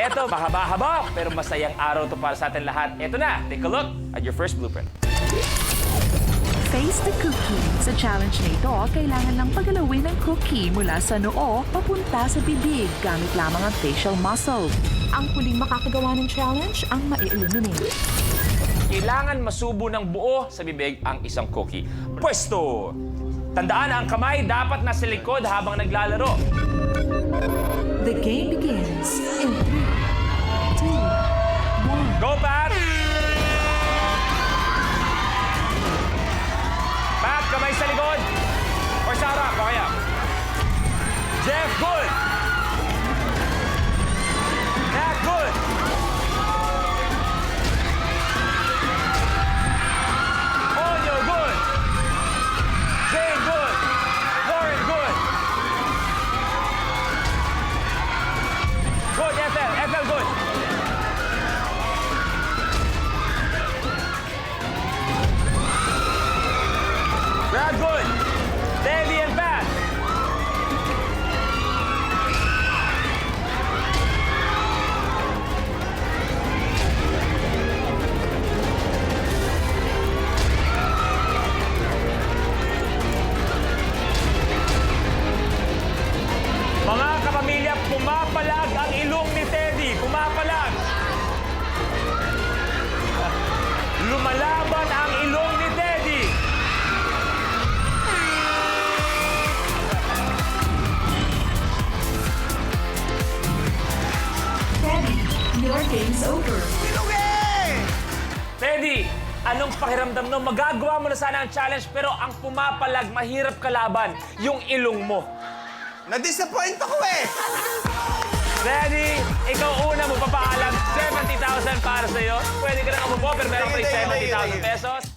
Eto, mahaba-haba, pero masayang araw to para sa atin lahat. Eto na, take a look at your first blueprint. Face the cookie. Sa challenge na ito, kailangan lang pagalawin ng cookie mula sa noo papunta sa bibig gamit lamang ang facial muscle. Ang huling makakagawa ng challenge ang ma-eliminate. Kailangan masubo ng buo sa bibig ang isang cookie. Pwesto! Tandaan, ang kamay dapat nasa likod habang naglalaro. The game begins in 3, 2, 1. Go, Pat! Pat, kamay sa likod. Or sa harap, okay up. Jeff, good! Nat, good! Onyo, good! Jane, good! Warren, good! Good, FL, FL, good! Brad, good! Davey and Pat! Mga kapamilya, pumapalag ang ilong ni Teddy. Pumapalag. Lumalaban ang ilong ni Teddy. Teddy, your game's over. Teddy, anong pakiramdam no? Magagawa mo na sana ang challenge pero ang pumapalag, mahirap kalaban, yung ilong mo. Na-disappoint ako eh! Teddy, ikaw una mo papaalam, 70,000 para sa'yo. Pwede ka na umupo pero meron pa rin 70,000 pesos.